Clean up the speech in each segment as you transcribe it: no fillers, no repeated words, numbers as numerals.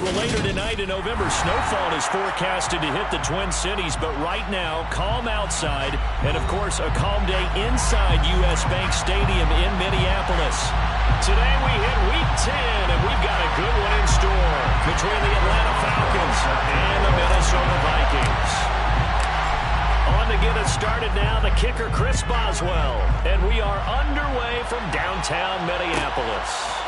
Well, later tonight in November, snowfall is forecasted to hit the Twin Cities, but right now, calm outside, and of course, a calm day inside U.S. Bank Stadium in Minneapolis. Today we hit Week 10, and we've got a good one in store between the Atlanta Falcons and the Minnesota Vikings. On to get us started now, the kicker, Chris Boswell, and we are underway from downtown Minneapolis.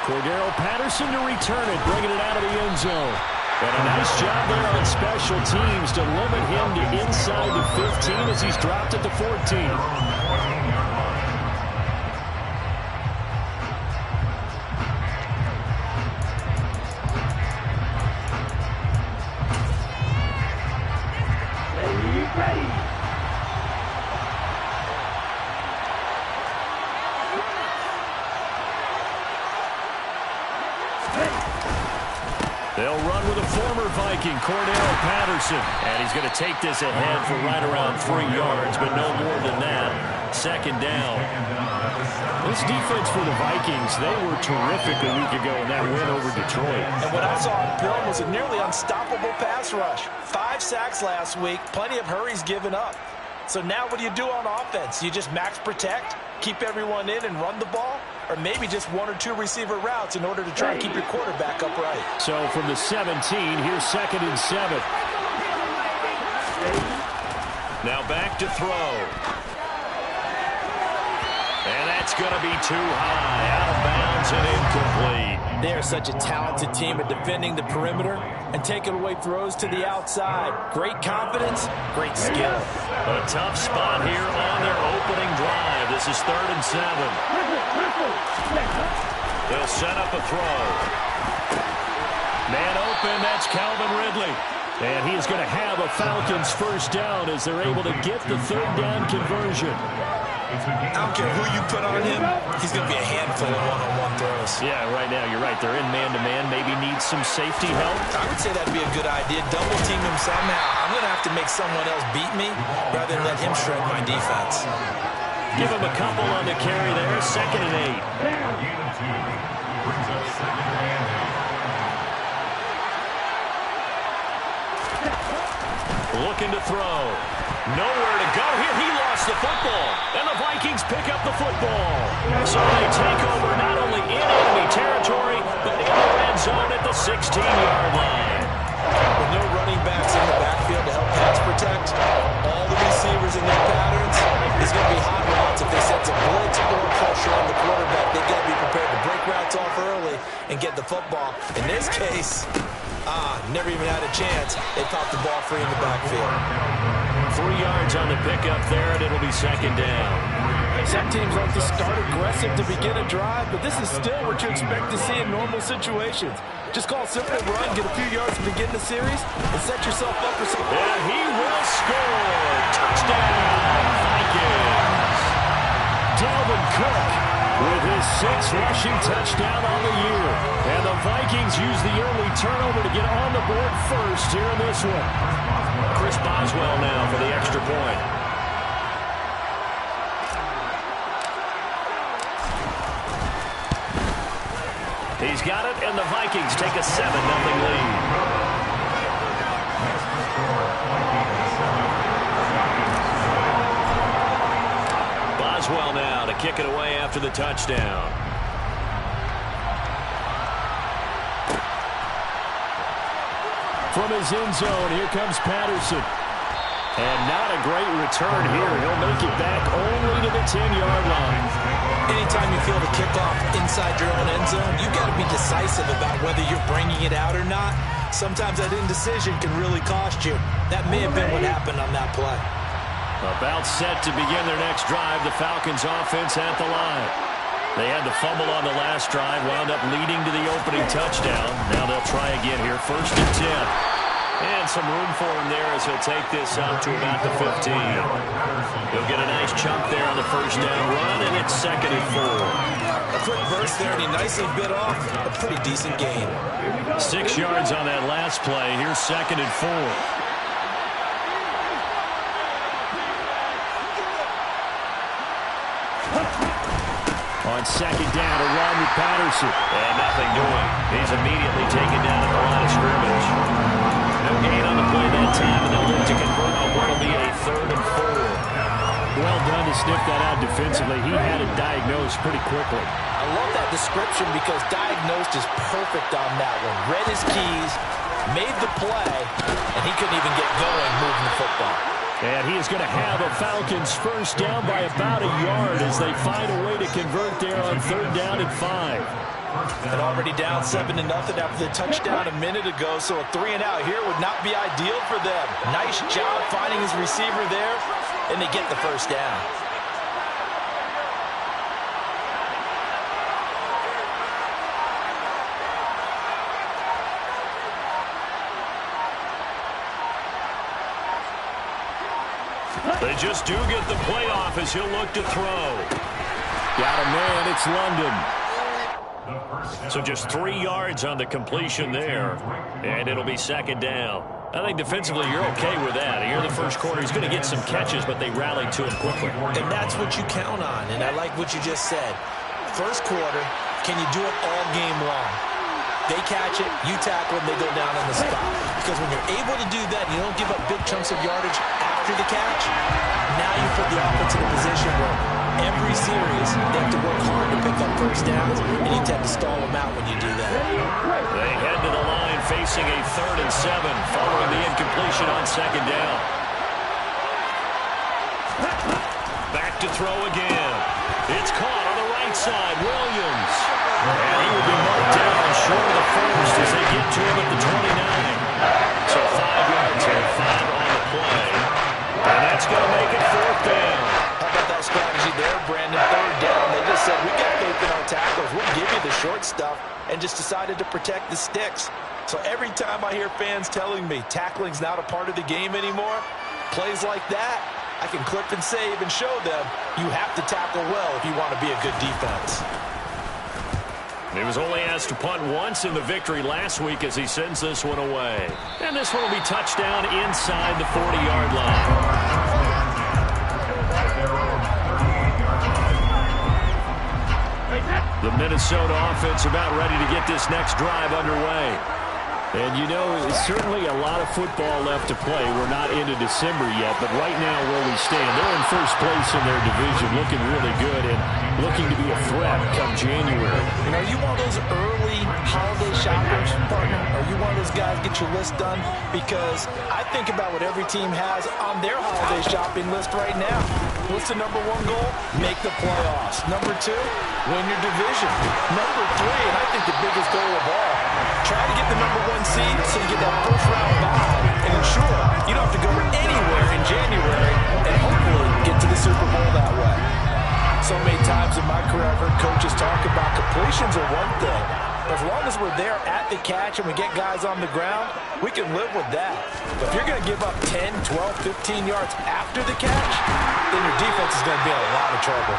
Cordero Patterson to return it, bringing it out of the end zone. And a nice job there on special teams to limit him to inside the 15 as he's dropped at the 14. They'll run with a former Viking, Cordero Patterson. And he's going to take this ahead for right around 3 yards, but no more than that. Second down. This defense for the Vikings, they were terrific a week ago in that win over Detroit. And what I saw on film was a nearly unstoppable pass rush. 5 sacks last week, plenty of hurries given up. So now what do you do on offense? You just max protect, keep everyone in and run the ball? Or maybe just 1 or 2 receiver routes in order to try and keep your quarterback upright. So from the 17, here's 2nd and 7. Now back to throw. And that's going to be too high, out of bounds and incomplete. They are such a talented team at defending the perimeter and taking away throws to the outside. Great confidence, great skill. A tough spot here on their opening drive. This is 3rd and 7. They'll set up a throw. Man open, that's Calvin Ridley. And he's going to have a Falcons first down as they're able to get the 3rd down conversion. I don't care who you put on him, he's going to be a handful of one-on-one throws. Yeah, right now, you're right. They're in man-to-man. Maybe needs some safety help. I would say that'd be a good idea. Double team him somehow. I'm going to have to make someone else beat me rather than let him shred my defense. Give him a couple on the carry there. 2nd and 8. Looking to throw. Nowhere to go here. He lost the football. And the Vikings pick up the football. So they take over not only in enemy territory, but in the red zone at the 16-yard line. With no running backs in the backfield to help pass protect, all the receivers in their patterns, it's going to be hot routes if they set some blitz or pressure on the quarterback. They've got to be prepared to break routes off early and get the football. In this case, never even had a chance. They popped the ball free in the backfield. 3 yards on the pickup there, and it'll be 2nd down. Some teams like to start aggressive to begin a drive, but this is still what you expect to see in normal situations. Just call simple run, get a few yards to begin the series, and set yourself up for something. And he will score. Touchdown, Vikings. Dalvin Cook with his 6th rushing touchdown on the year. And the Vikings use the early turnover to get on the board first here in this one. Chris Boswell now for the extra point. He's got it, and the Vikings take a 7-0 lead. Boswell now to kick it away after the touchdown. From his end zone, here comes Patterson. And not a great return here. He'll make it back only to the 10-yard line. Anytime you feel the kickoff inside your own end zone, you've got to be decisive about whether you're bringing it out or not. Sometimes that indecision can really cost you. That may have been what happened on that play. About set to begin their next drive, the Falcons offense at the line. They had the fumble on the last drive, wound up leading to the opening touchdown. Now they'll try again here, 1st and 10. And some room for him there as he'll take this up to about the 15. He'll get a nice chunk there on the first down run, and it's 2nd and 4. A quick burst there, and he nicely bit off a pretty decent gain. 6 yards on that last play. Here's 2nd and 4. On second down, a run with Patterson. And nothing doing. He's immediately taken down at the line of scrimmage. No gain on the play that time, and they'll look to convert on what will be a 3rd and 4. Well done to sniff that out defensively. He had it diagnosed pretty quickly. I love that description because diagnosed is perfect on that one. Read his keys, made the play, and he couldn't even get going moving the football. And he is going to have a Falcons first down by about a yard as they find a way to convert there on 3rd down and 5. And already down 7-0 after the touchdown a minute ago, so a 3-and-out here would not be ideal for them. Nice job finding his receiver there, and they get the first down. They just do get the play off as he'll look to throw. Got a man, it's London. So just 3 yards on the completion there, and it'll be 2nd down. I think defensively you're okay with that. Here in the first quarter, he's going to get some catches, but they rallied to him quickly. And that's what you count on, and I like what you just said. First quarter, can you do it all game long? They catch it, you tackle them, they go down on the spot. Because when you're able to do that, you don't give up big chunks of yardage after the catch, now you put the offense in a position where every series they have to work hard to pick up first downs, and you tend to stall them out when you do that. They head to the line facing a 3rd and 7 following the incompletion on 2nd down. Back to throw again. It's caught on the right side. Williams. And he will be marked down short of the first as they get to him at the 29. So 5 yards and 5 on the play. And that's going to make it 4th down. How about that strategy there, Brandon? 3rd down. They just said, we got faith in our tackles. We'll give you the short stuff, and just decided to protect the sticks. So every time I hear fans telling me tackling's not a part of the game anymore, plays like that, I can clip and save and show them you have to tackle well if you want to be a good defense. He was only asked to punt once in the victory last week as he sends this one away. And this one will be touchdown inside the 40-yard line. The Minnesota offense about ready to get this next drive underway. And, you know, it's certainly a lot of football left to play. We're not into December yet, but right now where we stand, they're in first place in their division, looking really good and looking to be a threat come January. And are you one of those early holiday shoppers, partner? Are you one of those guys get your list done? Because I think about what every team has on their holiday shopping list right now. What's the #1 goal? Make the playoffs. #2, win your division. #3, and I think the biggest goal of all, try to get the #1 seed so you get that first round bye and ensure you don't have to go anywhere in January and hopefully get to the Super Bowl that way. So many times in my career I've heard coaches talk about completions are one thing. As long as we're there at the catch and we get guys on the ground, we can live with that. But if you're going to give up 10, 12, 15 yards after the catch, then your defense is going to be in a lot of trouble.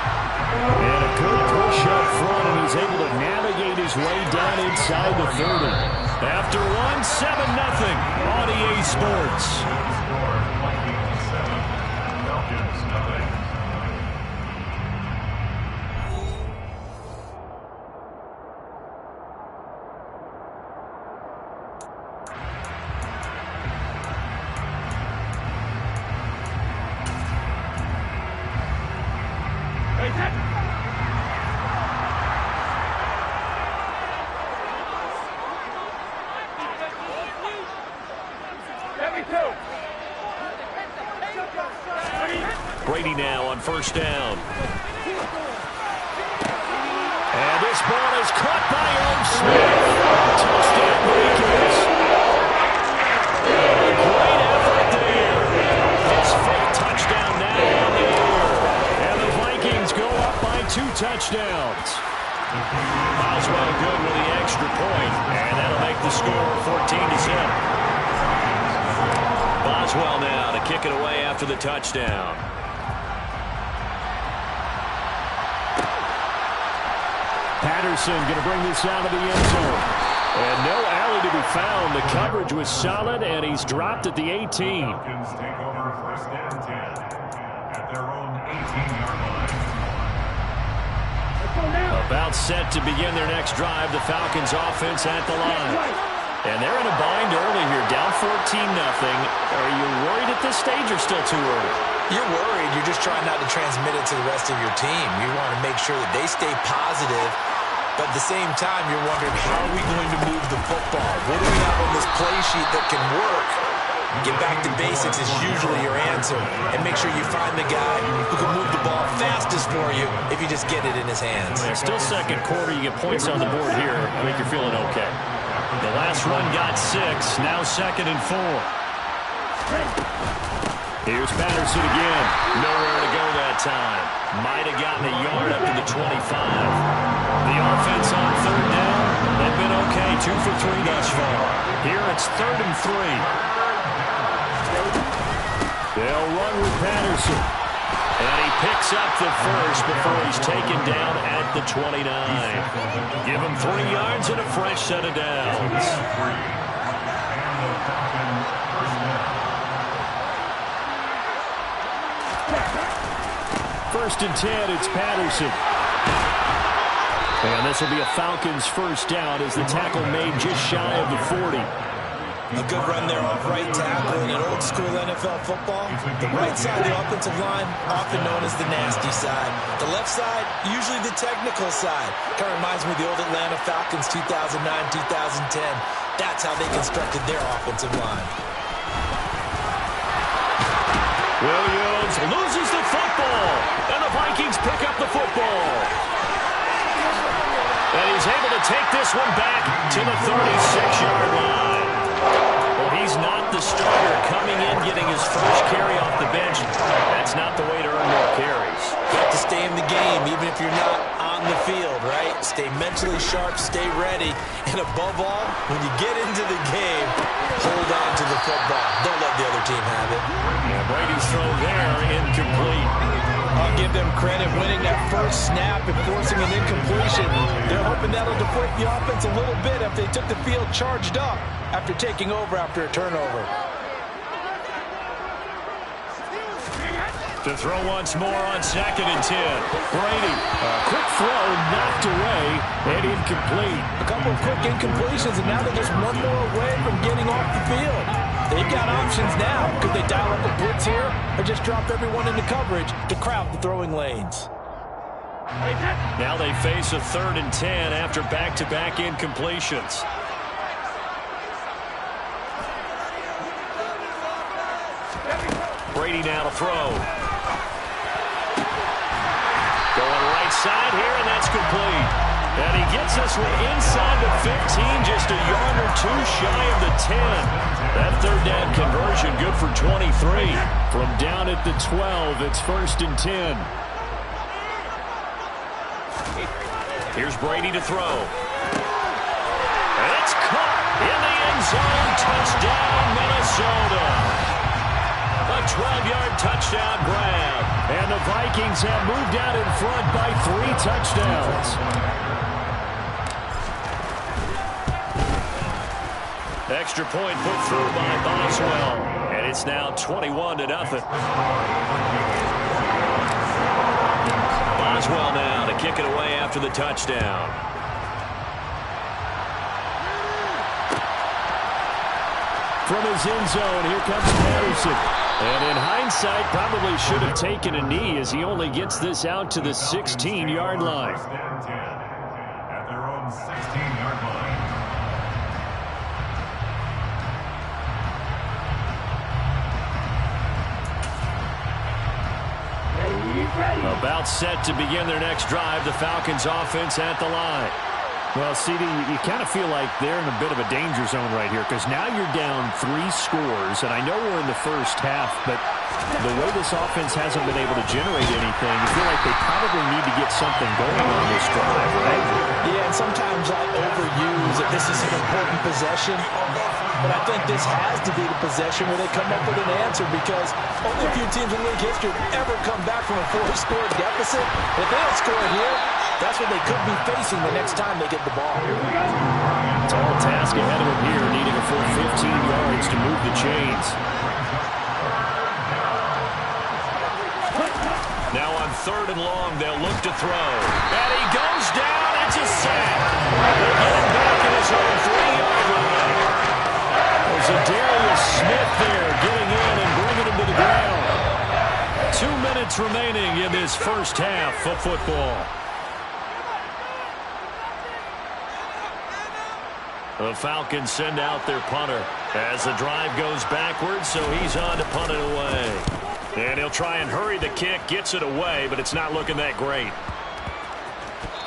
And a good push up front, and he's able to navigate his way down inside the 30. After one, 7-0 on EA Sports. Brady now on first down. And this ball is caught by Irv Smith. Touchdown Vikings. Great effort there. His 5th touchdown now on the air. And the Vikings go up by 2 touchdowns. Boswell good with the extra point, and that'll make the score 14-7. Boswell now to kick it away after the touchdown. Patterson going to bring this out of the end zone. And no alley to be found. The coverage was solid, and he's dropped at the 18. Falcons take over first and 10 at their own 18-yard line. About set to begin their next drive, the Falcons offense at the line. And they're in a bind early here, down 14-0. Are you worried at this stage or still too early? You're worried. You're just trying not to transmit it to the rest of your team. You want to make sure that they stay positive, but at the same time, you're wondering, how are we going to move the football? What do we have on this play sheet that can work? Get back to basics is usually your answer, and make sure you find the guy who can move the ball fastest for you if you just get it in his hands. Yeah, still second quarter. You get points on the board here. I think you're feeling okay. The last run got 6. Now 2nd and 4. Here's Patterson again. Nowhere to go that time. Might have gotten a yard up to the 25. The offense on 3rd down. They've been okay. 2 for 3 thus far. Here it's 3rd and 3. They'll run with Patterson. And he picks up the first before he's taken down at the 29. Give him 3 yards and a fresh set of downs. First and 10, it's Patterson. And this will be a Falcons first down as the tackle made just shy of the 40. A good run there off right tackle in an old-school NFL football. The right side of the offensive line, often known as the nasty side. The left side, usually the technical side. Kind of reminds me of the old Atlanta Falcons 2009-2010. That's how they constructed their offensive line. Williams loses the football, and the Vikings pick up the football. And he's able to take this one back to the 36-yard line. Well, he's not the starter coming in, getting his first carry off the bench. That's not the way to earn more carries. You have to stay in the game, even if you're not on the field, right? Stay mentally sharp, stay ready, and above all, when you get into the game, hold on to the football. Don't let the other team have it. Yeah, Brady's throw there, incomplete. I'll give them credit winning that first snap and forcing an incompletion. They're hoping that'll deflate the offense a little bit if they took the field charged up after taking over after a turnover. To throw once more on 2nd and 10. Brady, a quick throw knocked away and incomplete. A couple of quick incompletions, and now they're just one more away from getting off the field. They've got options now. Could they dial up a blitz here or just drop everyone into coverage to crowd the throwing lanes? Now they face a 3rd and 10 after back-to-back incompletions. Brady now to throw. Going right side here, and that's complete. And he gets this one inside the 15, just a yard or 2 shy of the 10. That 3rd down conversion good for 23. From down at the 12, it's 1st and 10. Here's Brady to throw. And it's caught in the end zone. Touchdown, Minnesota. A 12-yard touchdown grab. And the Vikings have moved out in front by 3 touchdowns. Extra point put through by Boswell. And it's now 21-0. Boswell now to kick it away after the touchdown. From his end zone, here comes Patterson. And in hindsight, probably should have taken a knee as he only gets this out to the 16-yard line. At their own 16-yard line. About set to begin their next drive, the Falcons offense at the line. Well, CD, you kind of feel like they're in a bit of a danger zone right here because now you're down 3 scores, and I know we're in the first half, but the way this offense hasn't been able to generate anything, you feel like they probably need to get something going on this drive, right? Yeah, and sometimes I overuse that this is an important possession, but I think this has to be the possession where they come up with an answer because only a few teams in league history have ever come back from a 4-score deficit. If they don't score here, that's what they could be facing the next time they get the ball. Tall task ahead of him here, needing a full 15 yards to move the chains. Now on 3rd and long. They'll look to throw. And he goes down. It's a sack. They'll get him back in his own 3-yard line. There's a Darius Smith there getting in and bringing him to the ground. 2 minutes remaining in this first half of football. The Falcons send out their punter as the drive goes backwards, so he's on to punt it away. And he'll try and hurry the kick, gets it away, but it's not looking that great.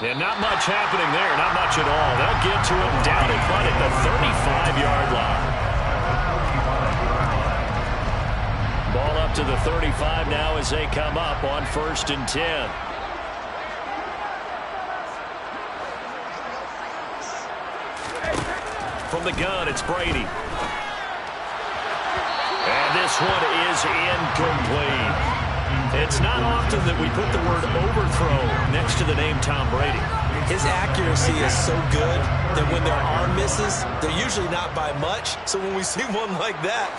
And not much happening there, not much at all. They'll get to him down and punt at the 35-yard line. Ball up to the 35 now as they come up on 1st and 10. From the gun, it's Brady. And this one is incomplete. It's not often that we put the word overthrow next to the name Tom Brady. His accuracy is so good that when their arm misses, they're usually not by much. So when we see one like that,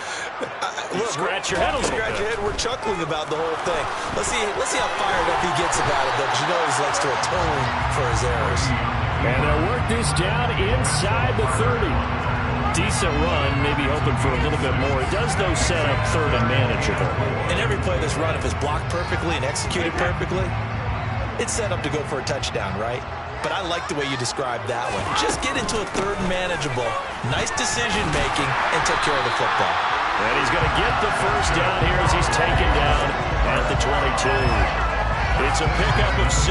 look, scratch your head a little bit. Scratch your head. We're chuckling about the whole thing. Let's see how fired up he gets about it, though, because you know he likes to atone for his errors. And they'll work this down inside the 30. Decent run, maybe hoping for a little bit more. It does, though, set up 3rd and manageable. And every play this run, if it's blocked perfectly and executed perfectly, it's set up to go for a touchdown, right? But I like the way you described that one. Just get into a 3rd and manageable, nice decision-making, and take care of the football. And he's going to get the first down here as he's taken down at the 22. It's a pickup of 6.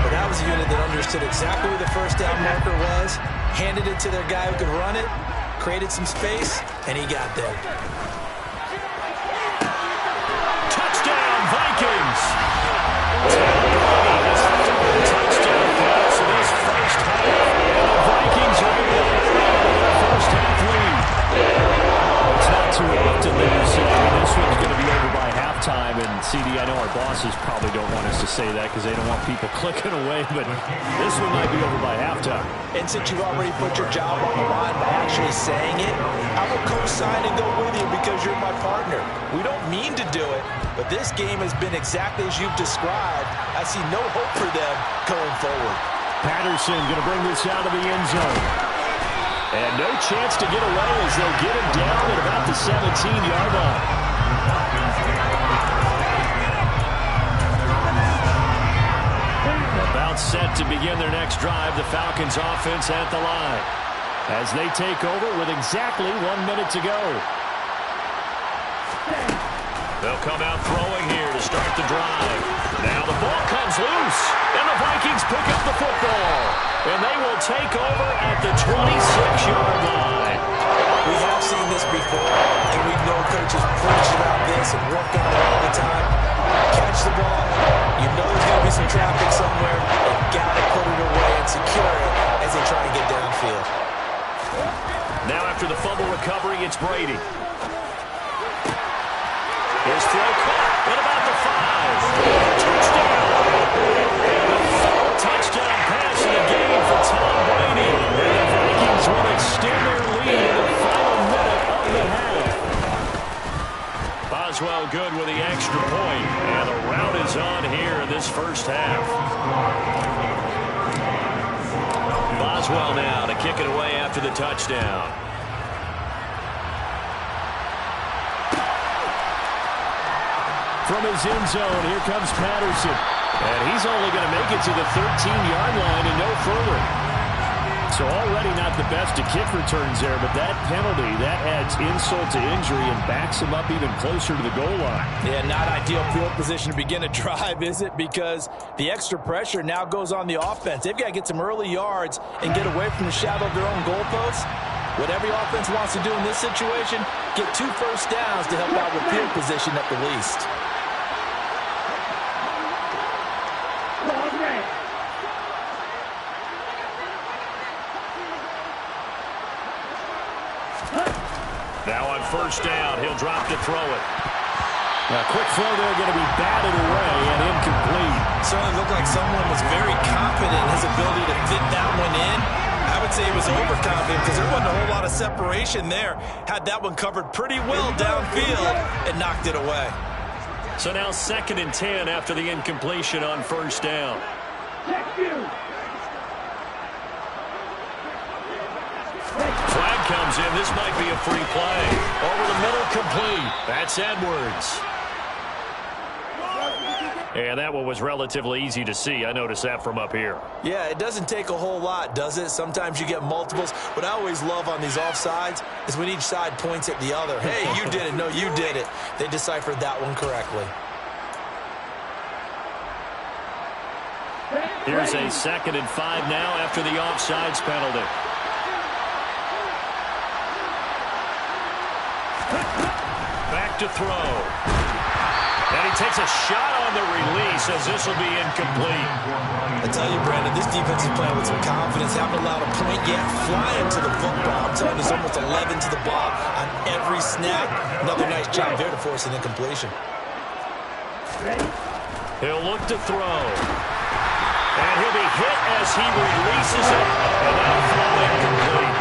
But that was a unit that understood exactly where the first down marker was, handed it to their guy who could run it, created some space, and he got there. Touchdown, Vikings! Touchdown pass in this first half. And the Vikings are able to their first half lead. It's not too often that you see this one's going to be over by halftime. And CD, I know our bosses probably don't want us to say that because they don't want people clicking away, but this one might be over by halftime. And since you've already put your job on the line by actually saying it, I will co-sign and go with you because you're my partner. We don't mean to do it, but this game has been exactly as you've described. I see no hope for them going forward. Patterson going to bring this out of the end zone. And no chance to get away as they'll get him down at about the 17-yard line. About set to begin their next drive, the Falcons offense at the line as they take over with exactly 1 minute to go. They'll come out throwing here to start the drive. Now the ball comes loose, and the Vikings pick up the football. And they will take over at the 26-yard line. We have seen this before, and we know coaches preach about this and work on it all the time. Catch the ball. You know there's going to be some traffic somewhere. You've got to put it away and secure it as they try and get downfield. Now after the fumble recovery, it's Brady. Here's throw caught at about the 5. Touchdown. And the third touchdown pass in the game for Tom Brady. And the Vikings will extend their lead in the final minute of the half. Boswell good with the extra point. And the rout is on here in this first half. Boswell now to kick it away after the touchdown. From his end zone, here comes Patterson. And he's only going to make it to the 13-yard line and no further. So already not the best of kick returns there, but that penalty, that adds insult to injury and backs him up even closer to the goal line. Yeah, not ideal field position to begin a drive, is it? Because the extra pressure now goes on the offense. They've got to get some early yards and get away from the shadow of their own goalposts. What every offense wants to do in this situation, get 2 first downs to help out with field position at the least. Now on first down, he'll drop to throw it. A quick throw there going to be batted away and incomplete. Certainly looked like someone was very confident in his ability to fit that one in. I would say he was overconfident because there wasn't a whole lot of separation there. Had that one covered pretty well downfield and knocked it away. So now 2nd and 10 after the incompletion on first down. Flag comes in. This might be a free play. Over the middle, complete. That's Edwards. And that one was relatively easy to see. I noticed that from up here. Yeah, it doesn't take a whole lot, does it? Sometimes you get multiples. What I always love on these offsides is when each side points at the other. Hey, you did it. No, you did it. They deciphered that one correctly. Here's a 2nd and 5 now after the offsides penalty. Back to throw. And he takes a shot on the release as this will be incomplete. I tell you, Brandon, this defense is playing with some confidence. Haven't allowed a point yet. Flying to the football. I'm telling you, there's almost 11 to the ball on every snap. Another nice job there to force an incompletion. He'll look to throw. And he'll be hit as he releases it. And that'll throw incomplete.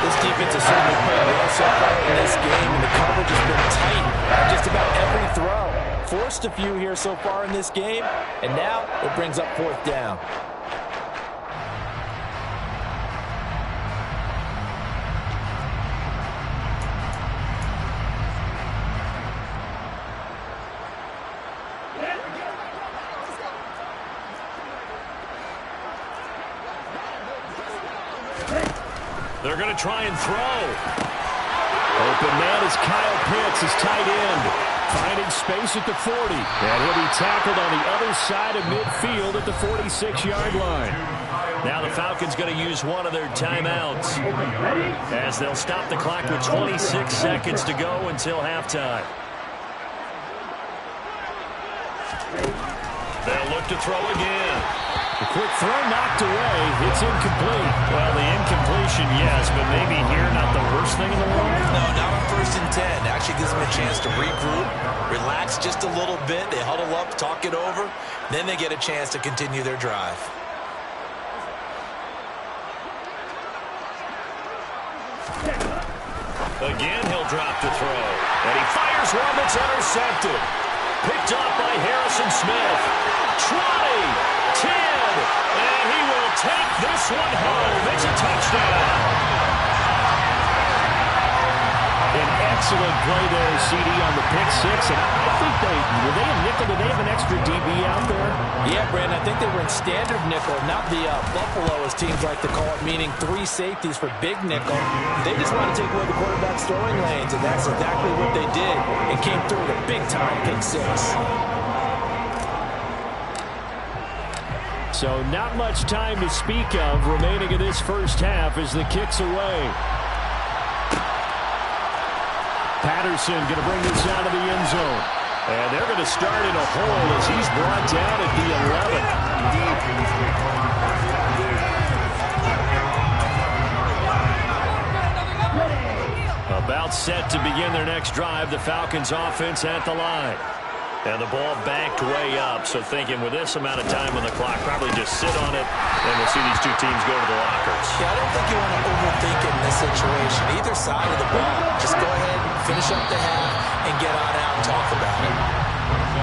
This defense has certainly played well so far in this game, and the coverage has been tight on just about every throw. Forced a few here so far in this game, and now it brings up 4th down. They're going to try and throw. Open man is Kyle Pitts, his tight end. Finding space at the 40. And he'll be tackled on the other side of midfield at the 46-yard line. Now the Falcons going to use one of their timeouts as they'll stop the clock with 26 seconds to go until halftime. They'll look to throw again. The quick throw knocked away. It's incomplete. Well, the incompletion, yes, but maybe here not the worst thing in the world. No, not on 1st and 10. Actually gives them a chance to regroup, relax just a little bit. They huddle up, talk it over. Then they get a chance to continue their drive. Again, he'll drop to throw. And he fires one that's intercepted. Picked up by Harrison Smith. 20. 10, and he will take this one home. It's a touchdown. An excellent play there, CD, on the pick six. And I think were they in nickel? Did they have an extra DB out there? Yeah, Brandon, I think they were in standard nickel, not the Buffalo, as teams like to call it, meaning 3 safeties for big nickel. They just want to take away the quarterback's throwing lanes, and that's exactly what they did. It came through with a big-time pick six. So not much time to speak of remaining in this first half as the kick's away. Patterson going to bring this out of the end zone. And they're going to start in a hole as he's brought down at the 11. About set to begin their next drive. The Falcons offense at the line. And the ball backed way up, so thinking with this amount of time on the clock, probably just sit on it, and we'll see these two teams go to the lockers. Yeah, I don't think you want to overthink it in this situation. Either side of the ball, just go ahead, finish up the half, and get on out and talk about it.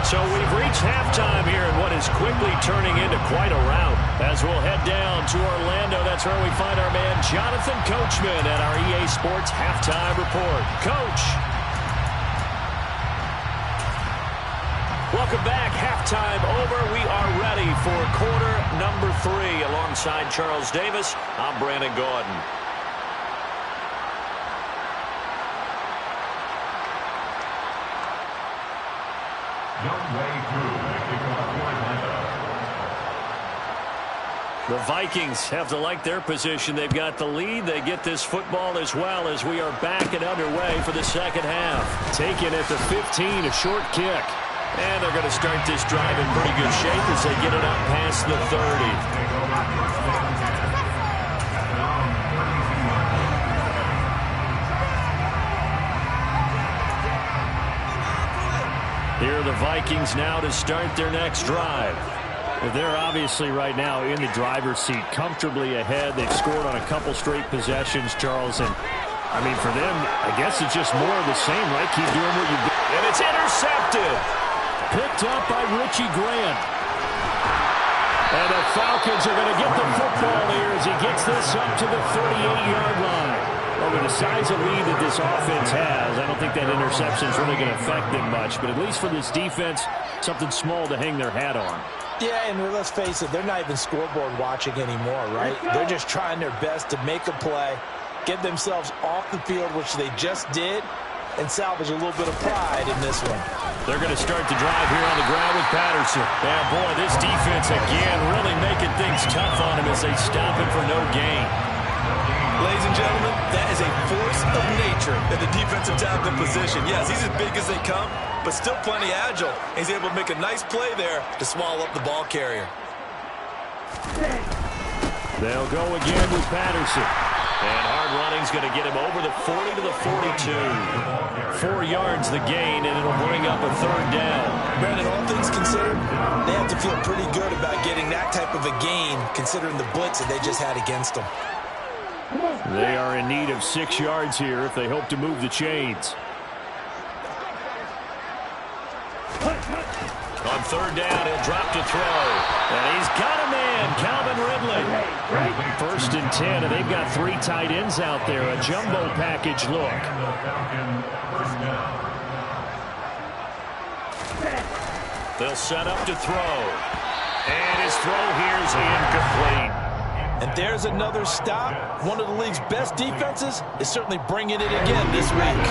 So we've reached halftime here in what is quickly turning into quite a rout. As we'll head down to Orlando, that's where we find our man Jonathan Coachman at our EA Sports Halftime Report. Coach. Welcome back. Halftime over. We are ready for quarter number 3. Alongside Charles Davis, I'm Brandon Gordon. The Vikings have to like their position. They've got the lead. They get this football as well as we are back and underway for the second half. Taken at the 15, a short kick. And they're going to start this drive in pretty good shape as they get it up past the 30. Here are the Vikings now to start their next drive. They're obviously right now in the driver's seat, comfortably ahead. They've scored on a couple straight possessions, Charles. And, I mean, for them, I guess it's just more of the same, right? Keep doing what you do. And it's intercepted. picked up by Richie Grant. And the Falcons are going to get the football here as he gets this up to the 38-yard line. Well, with the size of lead that this offense has, I don't think that interception is really going to affect them much. But at least for this defense, something small to hang their hat on. Yeah, and let's face it, they're not even scoreboard watching anymore, right? They're just trying their best to make a play, get themselves off the field, which they just did, and salvage a little bit of pride in this one. They're going to start the drive here on the ground with Patterson. And, boy, this defense again really making things tough on him as they stop him for no gain. Ladies and gentlemen, that is a force of nature in the defensive tackle position. Yes, he's as big as they come, but still plenty agile. He's able to make a nice play there to swallow up the ball carrier. They'll go again with Patterson. And hard running's going to get him over the 40 to the 42. 4 yards the gain, and it'll bring up a third down. Brandon, all things considered, they have to feel pretty good about getting that type of a gain, considering the blitz that they just had against them. They are in need of 6 yards here if they hope to move the chains. On third down, he'll drop to throw. And he's got a man, Calvin Ridley. First and 10, and they've got 3 tight ends out there. A jumbo package look. They'll set up to throw. And his throw here is incomplete. And there's another stop. One of the league's best defenses is certainly bringing it again this week.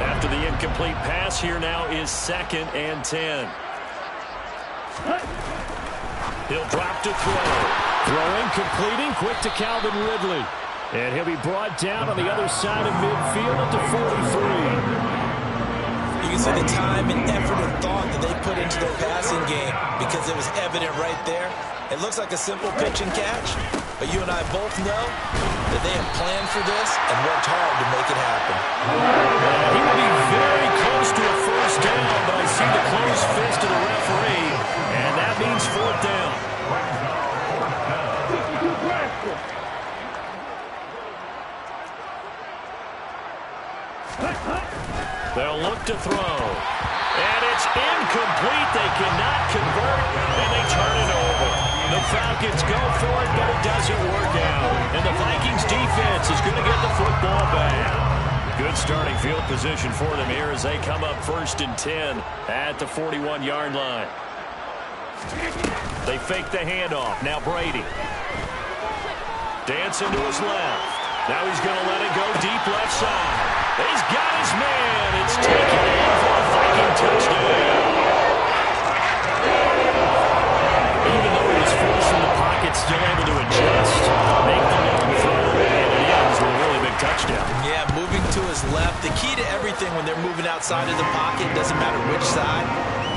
After the incomplete pass, here now is 2nd and 10. He'll drop to throw. Throwing, completing, quick to Calvin Ridley. And he'll be brought down on the other side of midfield at the 43. You can see the time and effort and thought that they put into their passing game because it was evident right there. It looks like a simple pitch and catch, but you and I both know that they have planned for this and worked hard to make it happen. He will be very close to a first down, but I see the closed fist of the referee, and that means 4th down. They'll look to throw. And it's incomplete. They cannot convert, and they turn it over. The Falcons go for it, but it doesn't work out. And the Vikings defense is going to get the football back. Good starting field position for them here as they come up 1st and 10 at the 41-yard line. They fake the handoff. Now Brady. Dancing to his left. Now he's going to let it go deep left side. He's got his man. It's taken in for a Viking touchdown. Even though he was forced from the pocket, still able to adjust, make the long throw, and it ends with a really big touchdown. Yeah, moving to his left. The key to everything when they're moving outside of the pocket, doesn't matter which side,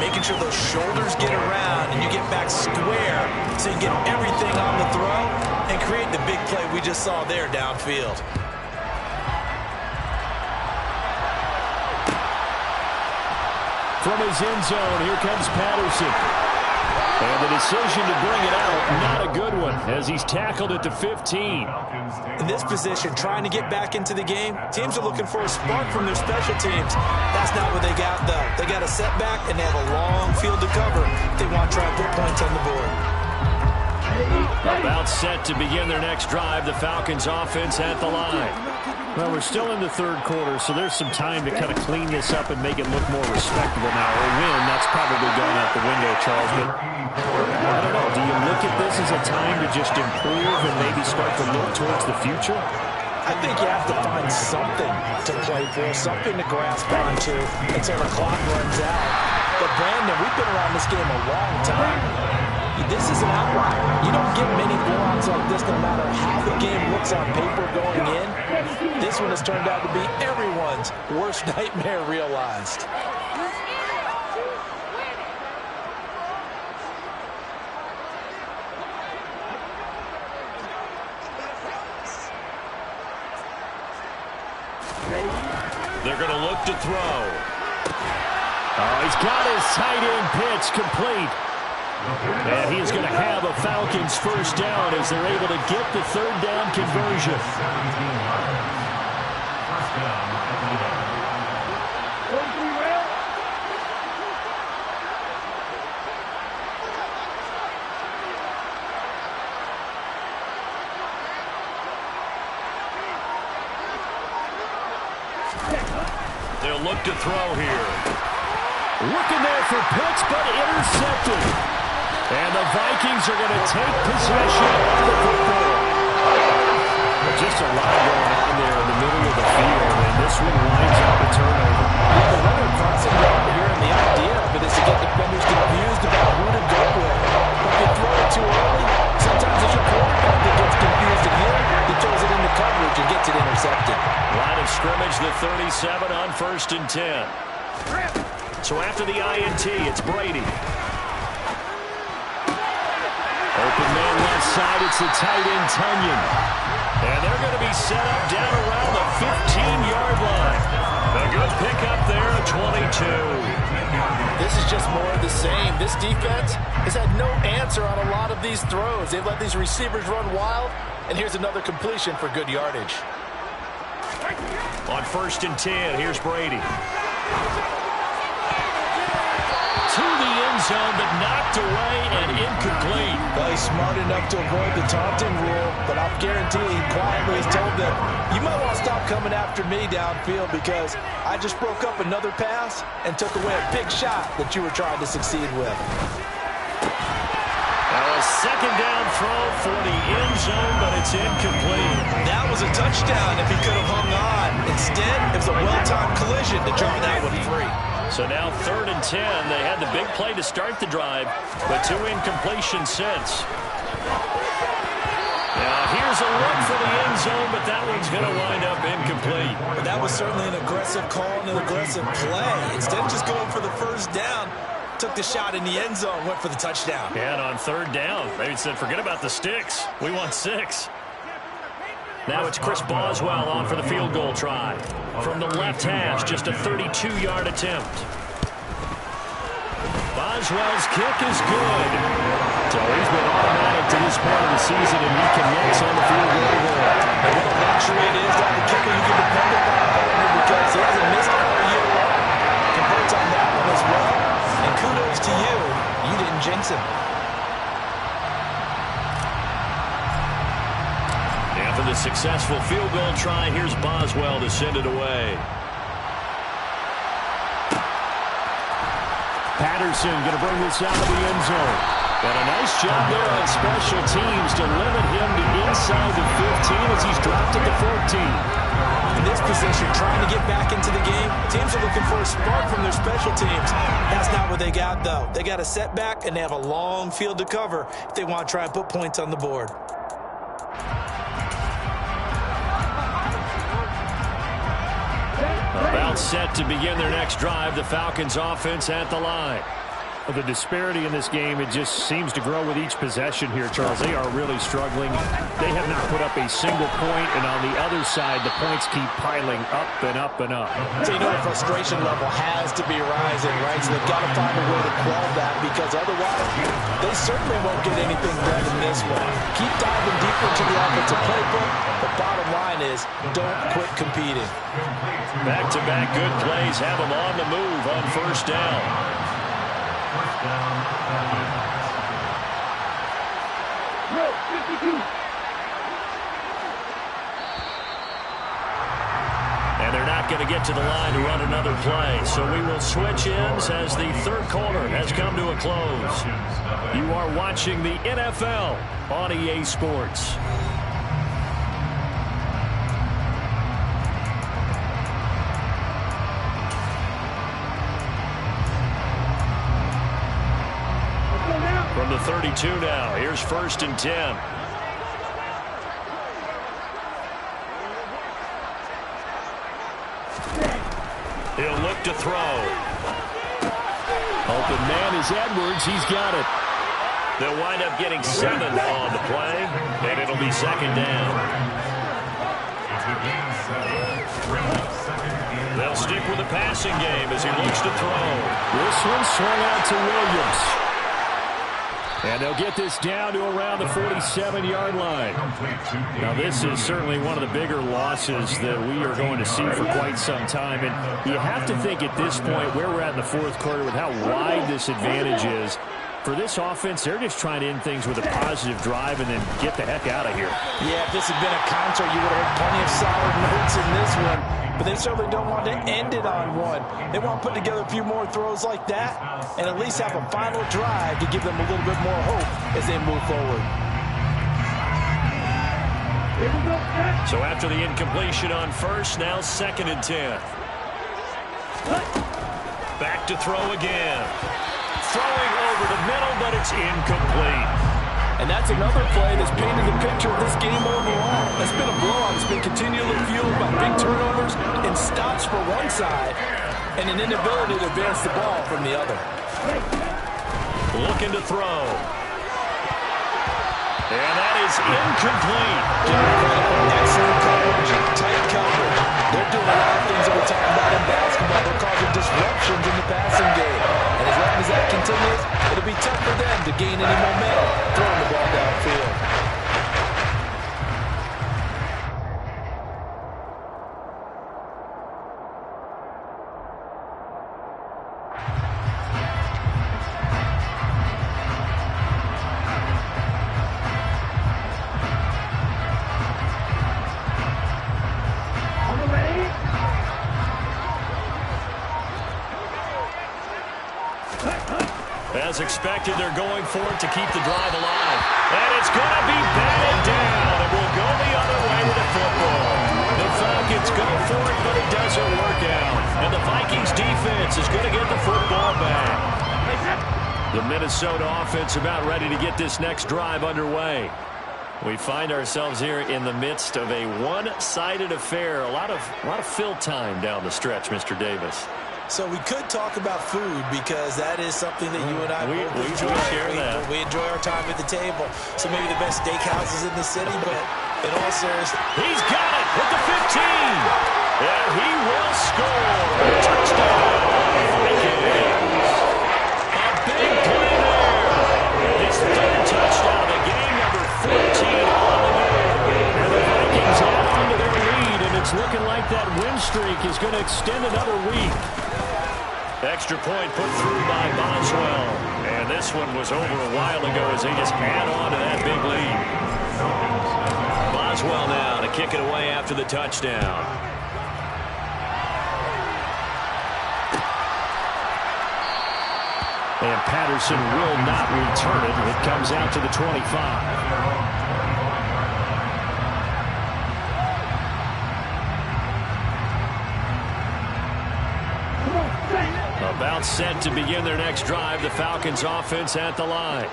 making sure those shoulders get around and you get back square so you get everything on the throw and create the big play we just saw there downfield. From his end zone, here comes Patterson. And the decision to bring it out, not a good one, as he's tackled at the 15. In this position, trying to get back into the game, teams are looking for a spark from their special teams. That's not what they got, though. They got a setback, and they have a long field to cover if they want to try and put points on the board. About set to begin their next drive, the Falcons offense at the line. Well, we're still in the 3rd quarter, so there's some time to kind of clean this up and make it look more respectable now. A win, that's probably gone out the window, Charles. But I don't know. Do you look at this as a time to just improve and maybe start to look towards the future? I think you have to find something to play for, something to grasp onto until the clock runs out. But, Brandon, we've been around this game a long time. This is an outlier. You don't get many blowouts like this no matter how the game looks on paper going in. This one has turned out to be everyone's worst nightmare realized. They're going to look to throw. Oh, he's got his tight end pitch complete. And he is going to have a Falcons first down as they're able to get the 3rd down conversion. They'll look to throw here. Looking there for Pitts, but intercepted. And the Vikings are going to take possession of the football. Just a lot going on there in the middle of the field, and this one winds up a turnover. The runner crossing route here, and the idea of it is to get defenders confused about who to go with. But if you throw it too early, sometimes it's your quarterback that gets confused again. He throws it into coverage and gets it intercepted. Line of scrimmage, the 37 on 1st and 10. So after the INT, it's Brady. Open man left side, it's the tight end, Tunyon. And they're going to be set up down around the 15-yard line. A good pickup there at 22. This is just more of the same. This defense has had no answer on a lot of these throws. They've let these receivers run wild, and here's another completion for good yardage. On 1st and 10, here's Brady. To the end zone, but knocked away and incomplete. Well, he's smart enough to avoid the taunting rule, but I'll guarantee he quietly is told that you might want to stop coming after me downfield because I just broke up another pass and took away a big shot that you were trying to succeed with. Now a second down throw for the end zone, but it's incomplete. That was a touchdown if he could have hung on. Instead, it was a well-timed collision to draw that one free. So now 3rd and 10. They had the big play to start the drive, but 2 incompletions since. Now here's a look for the end zone, but that one's going to wind up incomplete. But that was certainly an aggressive call and an aggressive play. Instead of just going for the first down, took the shot in the end zone, went for the touchdown. Yeah, and on 3rd down, they said, forget about the sticks. We want 6. Now it's Chris Boswell on for the field goal try. From the left hash, just a 32-yard attempt. Boswell's kick is good. So he's been automatic to this part of the season, and he connects on the field goal there. And what a luxury it is to have a kicker you can depend upon, because he hasn't missed all year long. Converts on that one as well. And kudos to you. You didn't jinx him. For the successful field goal try, here's Boswell to send it away. Patterson going to bring this out of the end zone. And a nice job there on special teams to limit him to inside the 15 as he's dropped at the 14. In this position, trying to get back into the game, teams are looking for a spark from their special teams. That's not what they got, though. They got a setback, and they have a long field to cover if they want to try and put points on the board. About set to begin their next drive, the Falcons offense at the line. Well, the disparity in this game, it just seems to grow with each possession here, Charles. They are really struggling. They have not put up a single point, and on the other side, the points keep piling up and up and up. So you know the frustration level has to be rising, right? So they've got to find a way to quell that, because otherwise, they certainly won't get anything done in this one. Keep diving deeper into the offensive playbook. The bottom line is, don't quit competing. Back-to-back good plays have them on the move on 1st down. And they're not going to get to the line to run another play. So we will switch ends as the 3rd quarter has come to a close. You are watching the NFL on EA Sports. From the 32 now, here's 1st and 10. He'll look to throw. Open man is Edwards. He's got it. They'll wind up getting 7 on the play, and it'll be 2nd down. They'll stick with the passing game as he looks to throw. This one swung out to Williams. And they'll get this down to around the 47-yard line. Now, this is certainly one of the bigger losses that we are going to see for quite some time. And you have to think at this point, where we're at in the 4th quarter, with how wide this advantage is, for this offense, they're just trying to end things with a positive drive and then get the heck out of here. Yeah, if this had been a counter, you would have heard plenty of solid notes in this one. But they certainly don't want to end it on one. They want to put together a few more throws like that and at least have a final drive to give them a little bit more hope as they move forward. So after the incompletion on first, now 2nd and 10. Back to throw again. Throwing over the middle, but it's incomplete. And that's another play that's painted the picture of this game overall. It's been a blowout. It's been continually fueled by big turnovers and stops for one side and an inability to advance the ball from the other. Looking to throw. And that is incomplete. Excellent coverage, tight coverage. They're doing a lot of things that we're talking about in basketball. They're causing disruptions in the passing game. And as long as that continues, it'll be tough for them to gain any momentum throwing the ball downfield. As expected, they're going for it to keep the drive alive. And it's going to be batted down. It will go the other way with the football. The Falcons go for it, but it doesn't work out. And the Vikings defense is going to get the football back. The Minnesota offense about ready to get this next drive underway. We find ourselves here in the midst of a one-sided affair. A lot of fill time down the stretch, Mr. Davis. So we could talk about food because that is something that you and I both enjoy. We enjoy our time at the table. So maybe the best steakhouses in the city, but in all seriousness, he's got it at the 15. And he will score. Touchdown, Vikings. A big play there. His 3rd touchdown of the game, number 14 on the year. And the Vikings add on to their lead, and it's looking like that win streak is going to extend another week. Extra point put through by Boswell. And this one was over a while ago as they just add on to that big lead. Boswell now to kick it away after the touchdown. And Patterson will not return it. It comes out to the 25. About set to begin their next drive. The Falcons offense at the line.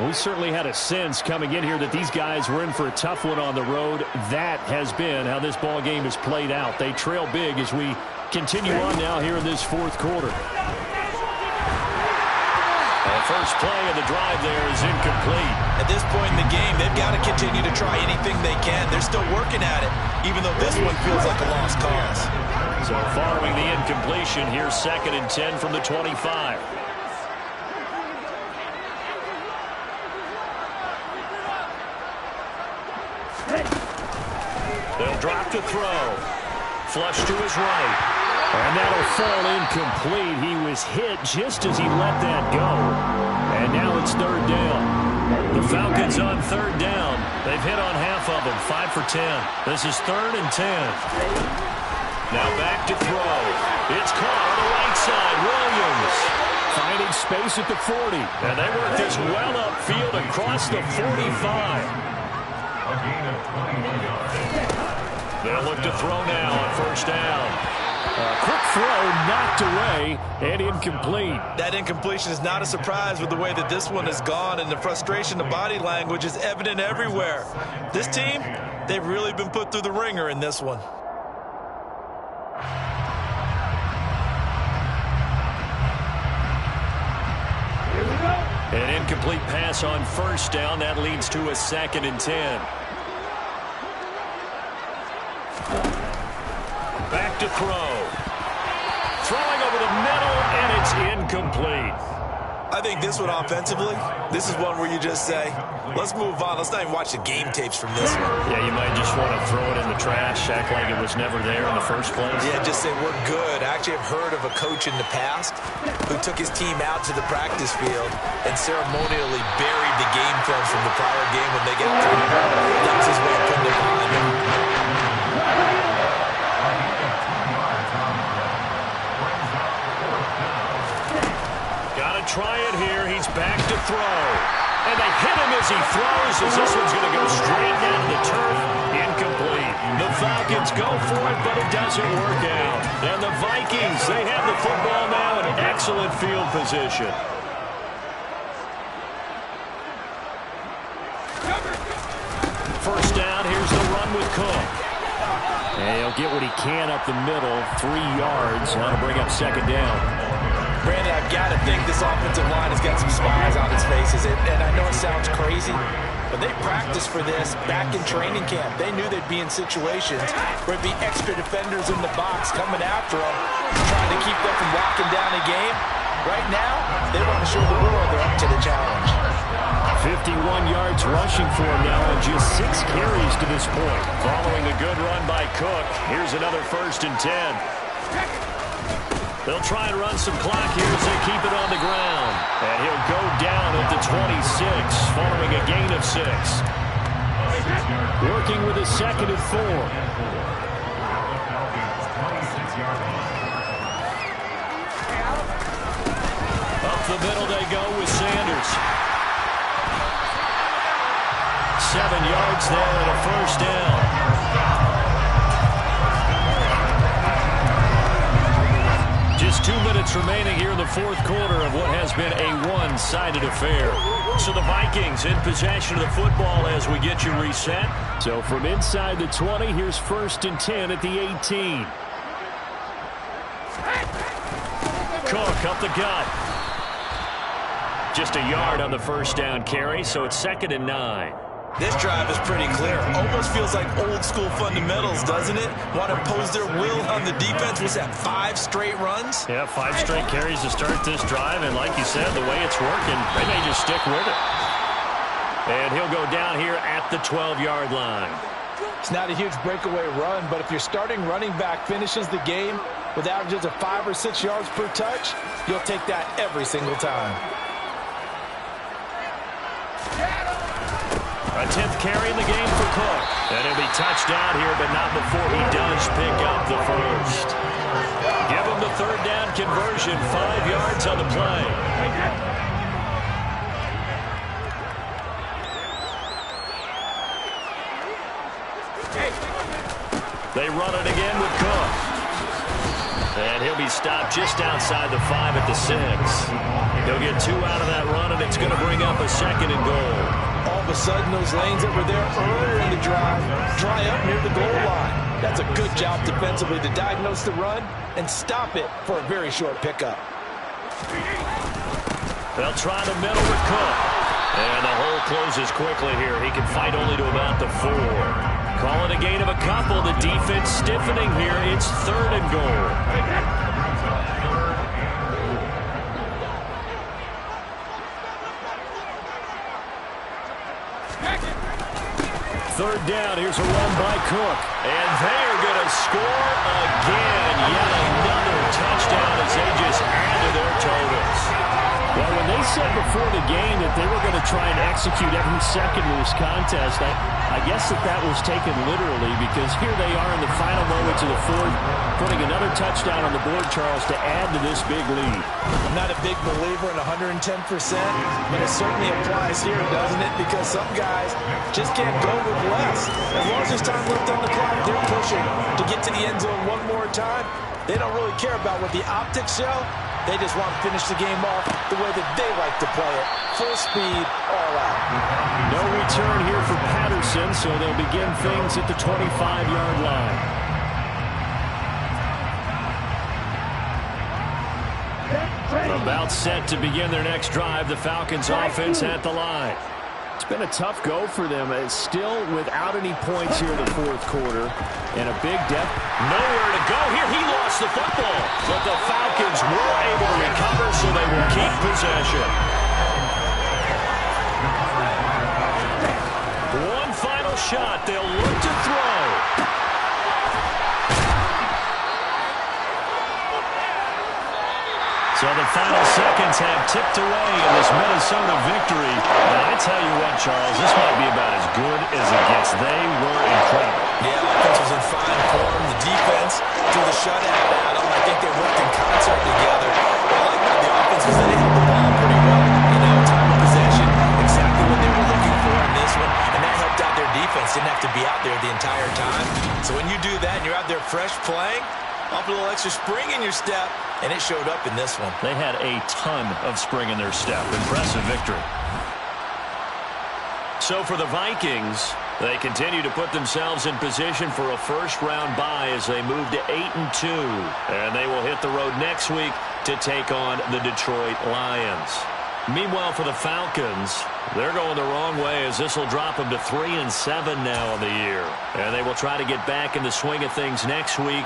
We certainly had a sense coming in here that these guys were in for a tough one on the road. That has been how this ball game has played out. They trail big as we continue on now here in this 4th quarter. The first play of the drive there is incomplete. At this point in the game, they've got to continue to try anything they can. They're still working at it, even though this one feels like a lost cause. So following the incompletion, here's 2nd and 10 from the 25. They'll drop to throw. Flush to his right. And that'll fall incomplete. He was hit just as he let that go. And now it's 3rd down. The Falcons on 3rd down. They've hit on half of them, 5 for 10. This is 3rd and 10. Now back to throw. It's caught on the right side. Williams finding space at the 40. And they work this well upfield across the 45. A gain of 21 yards. They'll look to throw now on 1st down. Quick throw knocked away and incomplete. That incompletion is not a surprise with the way that this one has gone, and the frustration, the body language is evident everywhere. This team, they've really been put through the ringer in this one. An incomplete pass on 1st down. That leads to a 2nd and 10. Back to throw. Throwing over the middle, and it's incomplete. I think this one offensively, this is one where you just say, let's move on. Let's not even watch the game tapes from this one. Yeah, you might just want to throw it in the trash, act like it was never there in the first place. Yeah, just say we're good. I actually have heard of a coach in the past who took his team out to the practice field and ceremonially buried the game films from the prior game when they got through. That was his way of putting it behind him. Try it here. He's back to throw. And they hit him as he throws, as this one's going to go straight down to the turf. Incomplete. The Falcons go for it, but it doesn't work out. And the Vikings, they have the football now in excellent field position. First down, here's the run with Cook. And he'll get what he can up the middle, 3 yards. That'll bring up second down. Brandon, I've got to think this offensive line has got some smiles on its faces. And I know it sounds crazy, but they practiced for this back in training camp. They knew they'd be in situations where it'd be extra defenders in the box coming after them, trying to keep them from locking down a game. Right now, they want to show the world they're up to the challenge. 51 yards rushing for him now on just 6 carries to this point. Following a good run by Cook, here's another 1st and 10. They'll try and run some clock here as they keep it on the ground. And he'll go down at the 26, following a gain of 6. Working with a 2nd and 4. Up the middle they go with Sanders. 7 yards there and a 1st down. Just 2 minutes remaining here in the 4th quarter of what has been a one-sided affair. So the Vikings in possession of the football as we get you reset. So from inside the 20, here's 1st and 10 at the 18. Cook up the gut. Just a yard on the 1st down carry, so it's 2nd and 9. This drive is pretty clear. Almost feels like old school fundamentals, doesn't it? Want to impose their will on the defense. Was that 5 straight runs? Yeah, 5 straight carries to start this drive. And like you said, the way it's working, they may just stick with it. And he'll go down here at the 12-yard line. It's not a huge breakaway run, but if your starting running back finishes the game with averages of 5 or 6 yards per touch, you'll take that every single time. A 10th carry in the game for Cook. And he'll be touched down here, but not before he does pick up the 1st. Give him the 3rd down conversion, 5 yards on the play. They run it again with Cook. And he'll be stopped just outside the 5 at the 6. He'll get 2 out of that run, and it's going to bring up a 2nd and goal. All of a sudden, those lanes that were there earlier in the drive dry up near the goal line. That's a good job defensively to diagnose the run and stop it for a very short pickup. They'll try the middle with Cook. And the hole closes quickly here. He can fight only to about the 4. Call it a gain of a couple. The defense stiffening here. It's 3rd and goal. 3rd down. Here's a run by Cook. And they're going to score again. Yet another touchdown as they just add to their totals. Well, when they said before the game that they were going to try and execute every second of this contest, I guess that was taken literally, because here they are in the final moments of the 4th, putting another touchdown on the board, Charles, to add to this big lead. I'm not a big believer in 110%, but it certainly applies here, doesn't it? Because some guys just can't go with less. As long as there's time left on the clock, they're pushing to get to the end zone one more time. They don't really care about what the optics show. They just want to finish the game off the way that they like to play it. Full speed, all out. No return here for Patterson, so they'll begin things at the 25-yard line. About set to begin their next drive. The Falcons offense at the line. It's been a tough go for them. It's still without any points here in the fourth quarter. And a big depth. Nowhere to go here. He lost the football. But the Falcons were able to recover, so they will keep possession. One final shot. They'll look to throw. So the final seconds have ticked away in this Minnesota victory. And I tell you what, Charles, this might be about as good as it gets. They were incredible. Yeah, offense was in fine form. The defense threw the shutout at them. I think they worked in concert together. What I like about the offense is they held the ball pretty well. You know, time of possession, exactly what they were looking for in this one. And that helped out their defense. Didn't have to be out there the entire time. So when you do that and you're out there fresh playing, off a little extra spring in your step, and it showed up in this one. They had a ton of spring in their step. Impressive victory. So for the Vikings, they continue to put themselves in position for a first-round bye as they move to 8-2. And they will hit the road next week to take on the Detroit Lions. Meanwhile, for the Falcons, they're going the wrong way as this will drop them to 3-7 now on the year. And they will try to get back in the swing of things next week